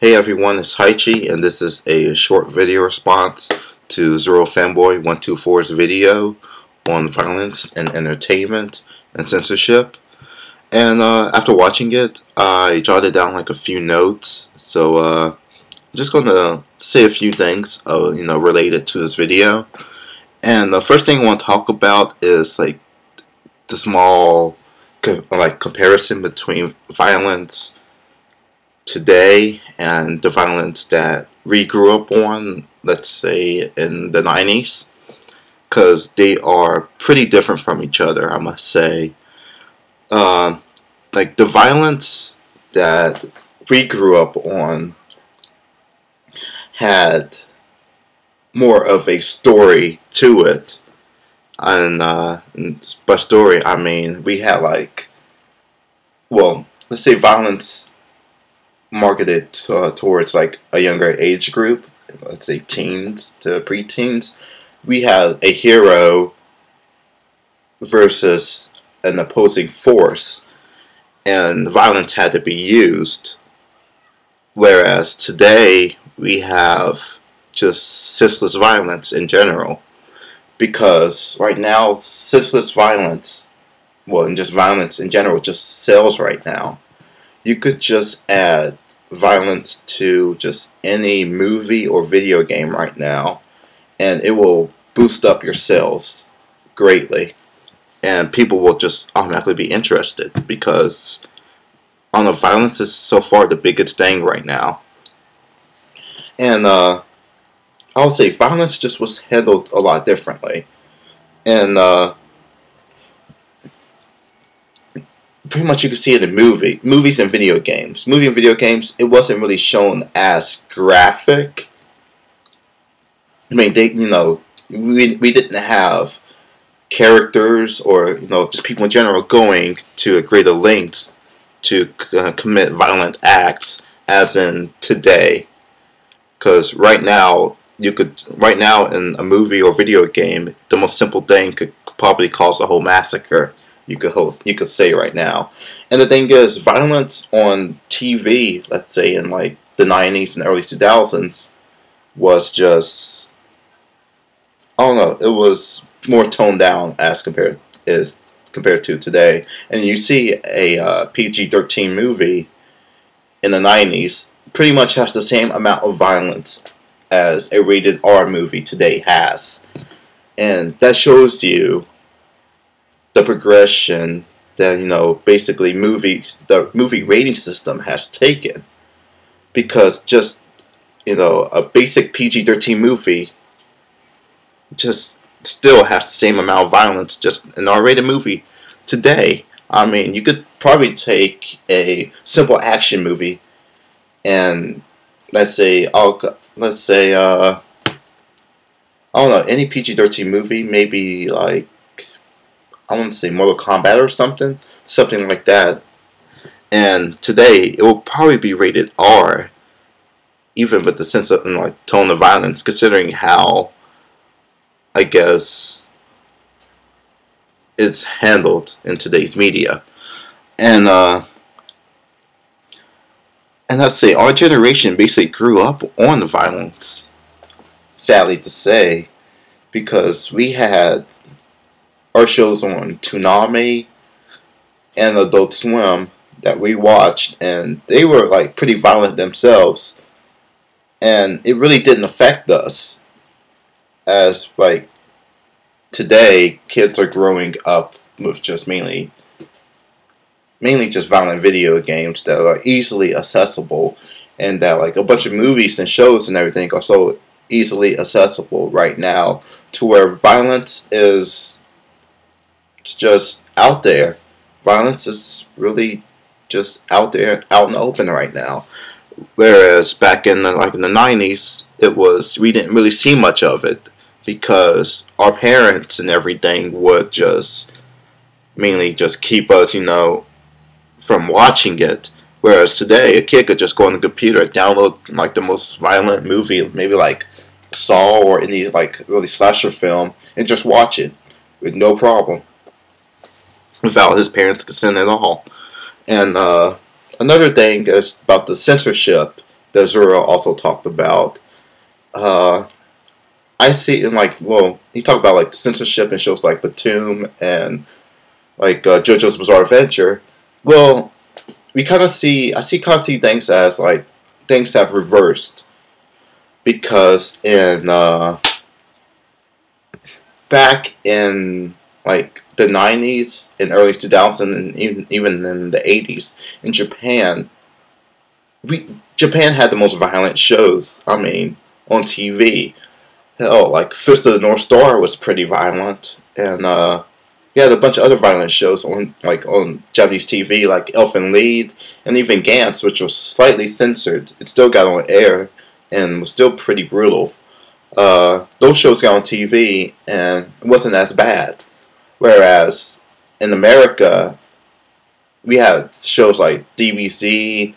Hey everyone, it's Haichi, and this is a short video response to Zero Fanboy 124's video on violence and entertainment and censorship. And after watching it, I jotted down like a few notes. So I'm just gonna say a few things, related to this video. And the first thing I want to talk about is like the small comparison between violence today and the violence that we grew up on, let's say in the 90s, because they are pretty different from each other, I must say. Like the violence that we grew up on had more of a story to it, and by story I mean we had let's say violence marketed towards like a younger age group, let's say teens to preteens. We had a hero versus an opposing force, and violence had to be used. Whereas today we have just senseless violence in general, because right now senseless violence, and just violence in general, just sells right now. You could just add violence to just any movie or video game right now, and it will boost up your sales greatly. And people will just automatically be interested because, I don't know, violence is so far the biggest thing right now. And I would say violence just was handled a lot differently. And pretty much you can see it in movies and video games. Movie and video games, it wasn't really shown as graphic. I mean, we didn't have characters or, just people in general going to greater lengths to commit violent acts as in today. Because right now in a movie or video game, the most simple thing could probably cause a whole massacre. You could say right now. And the thing is, violence on TV, let's say in like the 90s and early 2000s, was just, I don't know, it was more toned down as compared to today. And you see a PG-13 movie in the 90s pretty much has the same amount of violence as a rated R movie today has. And that shows you the progression that, basically the movie rating system has taken. Because just, a basic PG-13 movie just still has the same amount of violence just an R-rated movie today. I mean, you could probably take a simple action movie and let's say I don't know, any PG-13 movie, maybe like, I want to say Mortal Kombat or something like that. And today it will probably be rated R, even with the sense of tone of violence, considering how, I guess, it's handled in today's media. And let's say our generation basically grew up on the violence, sadly to say, because we had our shows on Toonami and Adult Swim that we watched, and they were like pretty violent themselves, and it really didn't affect us. As like today, kids are growing up with just mainly just violent video games that are easily accessible, and that like a bunch of movies and shows and everything are so easily accessible right now, to where violence is just out there. Violence is really just out there, out in the open right now. Whereas back in the 90s, we didn't really see much of it, because our parents and everything would just mainly just keep us, from watching it. Whereas today, a kid could just go on the computer, download like the most violent movie, maybe like Saw or any like really slasher film, and just watch it with no problem, without his parents' consent at all. And another thing is about the censorship that Zura also talked about. I see in like, well, he talked about like the censorship in shows like Batum and like JoJo's Bizarre Adventure. Well, we kind of see, I see kind of see things as like things have reversed because in back in like the 90s and early 2000s and even in the 80s in Japan, Japan had the most violent shows. I mean, on TV. Hell, like Fist of the North Star was pretty violent, and you had a bunch of other violent shows on on Japanese TV, like Elfen Lied and even Gantz, which was slightly censored. It still got on air and was still pretty brutal. Those shows got on TV and it wasn't as bad. Whereas in America, we had shows like DBZ,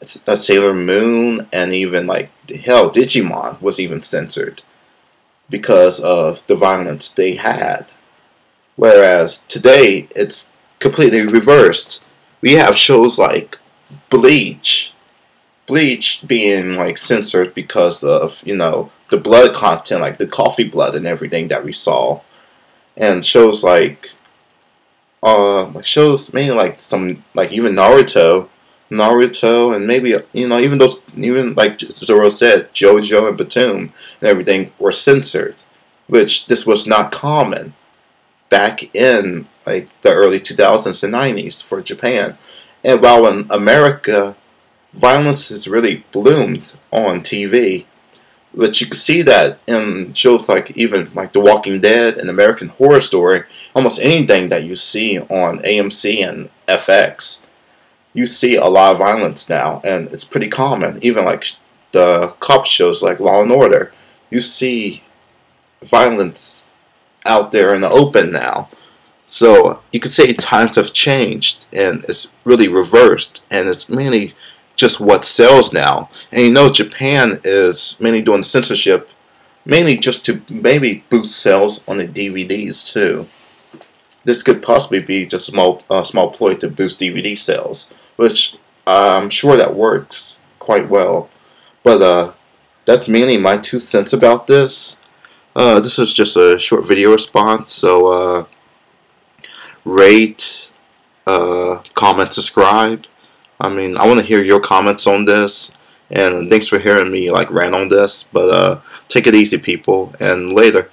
Sailor Moon, and even like hell, Digimon was even censored because of the violence they had. Whereas today, it's completely reversed. We have shows like Bleach. Bleach being like censored because of, the blood content, like the coffee blood and everything that we saw. And shows shows mainly like some, like even Naruto, and maybe, even those, even like Zoro said, JoJo and Batum and everything were censored, which this was not common back in like the early 2000s and 90s for Japan. And while in America, violence has really bloomed on TV, which you can see that in shows like even like The Walking Dead and American Horror Story, almost anything that you see on AMC and FX, you see a lot of violence now, and it's pretty common. Even like the cop shows like Law and Order, you see violence out there in the open now. So you could say times have changed, and it's really reversed, and it's mainly just what sells now. And Japan is mainly doing censorship, mainly just to maybe boost sales on the DVDs too. This could possibly be just a small ploy to boost DVD sales, which I'm sure that works quite well. But that's mainly my 2 cents about this. This is just a short video response, so rate, comment, subscribe. I mean, I want to hear your comments on this, and thanks for hearing me like rant on this. But take it easy, people, and later.